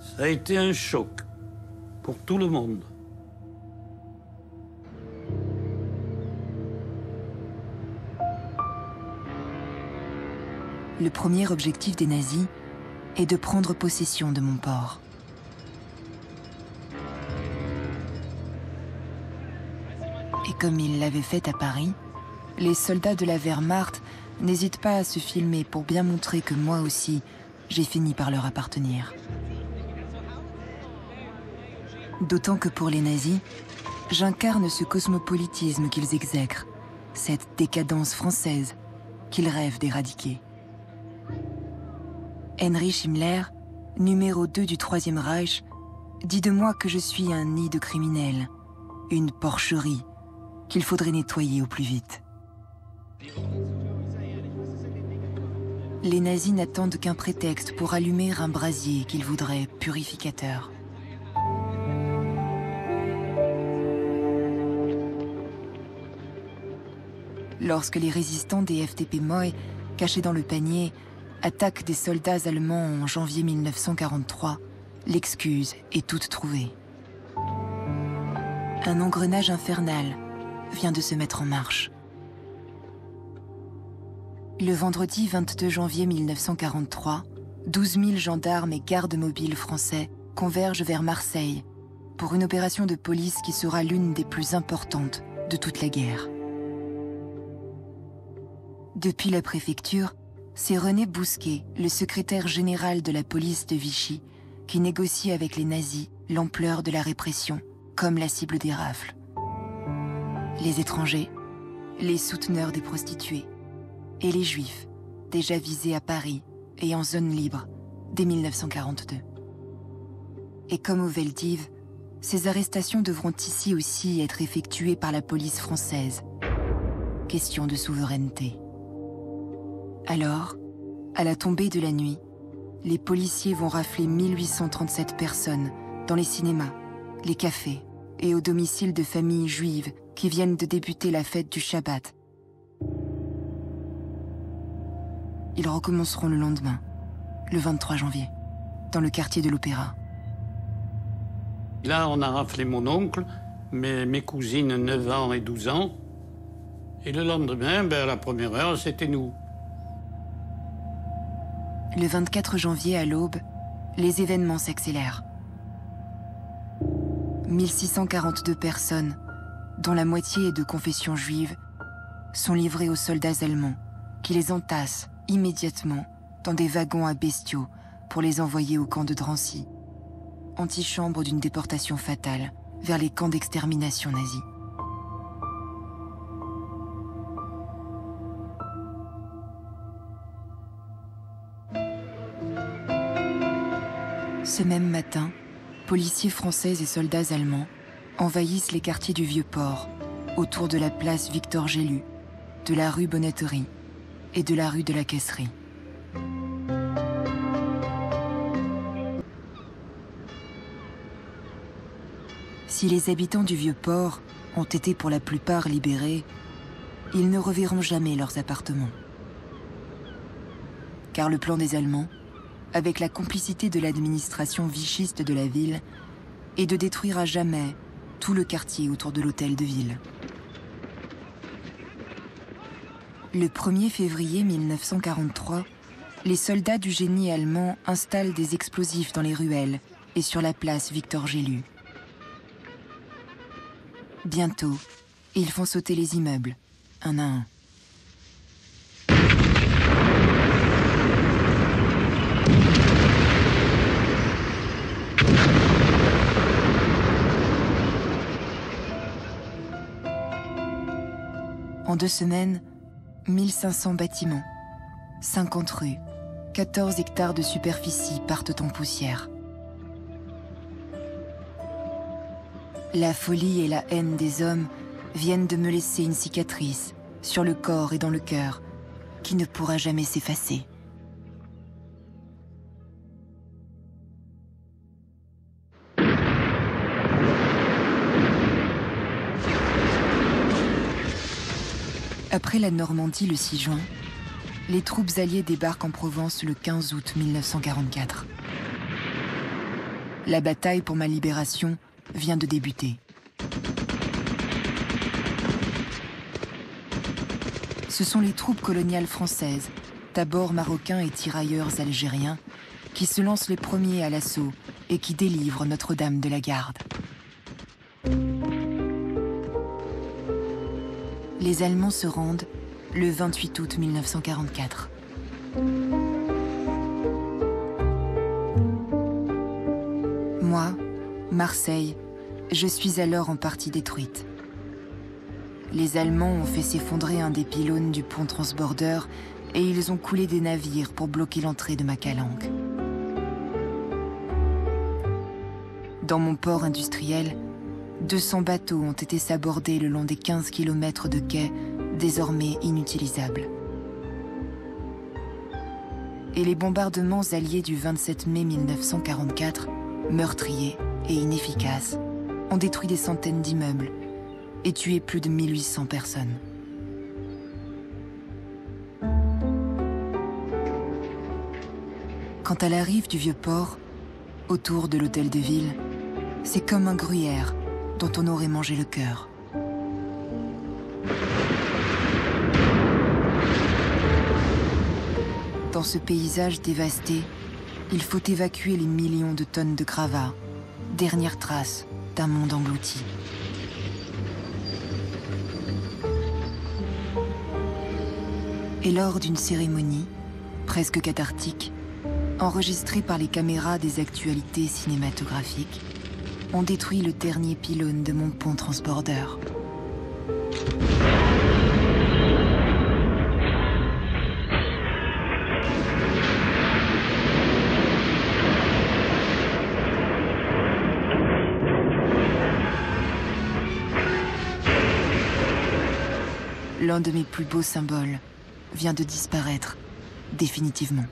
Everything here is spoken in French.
Ça a été un choc pour tout le monde. Le premier objectif des nazis est de prendre possession de mon port. Et comme ils l'avaient fait à Paris, les soldats de la Wehrmacht n'hésitent pas à se filmer pour bien montrer que moi aussi, j'ai fini par leur appartenir. D'autant que pour les nazis, j'incarne ce cosmopolitisme qu'ils exècrent, cette décadence française qu'ils rêvent d'éradiquer. Heinrich Himmler, numéro 2 du Troisième Reich, dit de moi que je suis un nid de criminels, une porcherie qu'il faudrait nettoyer au plus vite. Les nazis n'attendent qu'un prétexte pour allumer un brasier qu'ils voudraient purificateur. Lorsque les résistants des FDP-MOI, cachés dans le panier, attaquent des soldats allemands en janvier 1943, l'excuse est toute trouvée. Un engrenage infernal vient de se mettre en marche. Le vendredi 22 janvier 1943, 12 000 gendarmes et gardes mobiles français convergent vers Marseille pour une opération de police qui sera l'une des plus importantes de toute la guerre. Depuis la préfecture, c'est René Bousquet, le secrétaire général de la police de Vichy, qui négocie avec les nazis l'ampleur de la répression, comme la cible des rafles. Les étrangers, les souteneurs des prostituées, et les juifs, déjà visés à Paris et en zone libre dès 1942. Et comme au Veldiv, ces arrestations devront ici aussi être effectuées par la police française. Question de souveraineté. Alors, à la tombée de la nuit, les policiers vont rafler 1837 personnes dans les cinémas, les cafés et au domicile de familles juives qui viennent de débuter la fête du Shabbat. Ils recommenceront le lendemain, le 23 janvier, dans le quartier de l'Opéra. Là, on a raflé mon oncle, mes cousines 9 ans et 12 ans. Et le lendemain, à la première heure, c'était nous. Le 24 janvier à l'aube, les événements s'accélèrent. 1642 personnes, dont la moitié est de confession juive, sont livrées aux soldats allemands qui les entassent immédiatement dans des wagons à bestiaux pour les envoyer au camp de Drancy, antichambre d'une déportation fatale vers les camps d'extermination nazis. Ce même matin, policiers français et soldats allemands envahissent les quartiers du Vieux-Port, autour de la place Victor Gélu, de la rue Bonnetterie et de la rue de la Caisserie. Si les habitants du Vieux-Port ont été pour la plupart libérés, ils ne reverront jamais leurs appartements. Car le plan des Allemands, avec la complicité de l'administration vichiste de la ville, est de détruire à jamais tout le quartier autour de l'hôtel de ville. Le 1er février 1943, les soldats du génie allemand installent des explosifs dans les ruelles et sur la place Victor Gélu. Bientôt, ils font sauter les immeubles, un à un. En 2 semaines, 1500 bâtiments, 50 rues, 14 hectares de superficie partent en poussière. La folie et la haine des hommes viennent de me laisser une cicatrice sur le corps et dans le cœur qui ne pourra jamais s'effacer. Après la Normandie le 6 juin, les troupes alliées débarquent en Provence le 15 août 1944. La bataille pour ma libération vient de débuter. Ce sont les troupes coloniales françaises, tabors marocains et tirailleurs algériens, qui se lancent les premiers à l'assaut et qui délivrent Notre-Dame de la Garde. Les Allemands se rendent le 28 août 1944. Moi, Marseille, je suis alors en partie détruite. Les Allemands ont fait s'effondrer un des pylônes du pont transbordeur et ils ont coulé des navires pour bloquer l'entrée de ma calanque. Dans mon port industriel, 200 bateaux ont été sabordés le long des 15 km de quais, désormais inutilisables. Et les bombardements alliés du 27 mai 1944, meurtriers et inefficaces, ont détruit des centaines d'immeubles et tué plus de 1800 personnes. Quant à la rive du Vieux-Port, autour de l'hôtel de ville, c'est comme un gruyère dont on aurait mangé le cœur. Dans ce paysage dévasté, il faut évacuer les millions de tonnes de gravats, dernière trace d'un monde englouti. Et lors d'une cérémonie, presque cathartique, enregistrée par les caméras des actualités cinématographiques, on détruit le dernier pylône de mon pont transbordeur. L'un de mes plus beaux symboles vient de disparaître définitivement.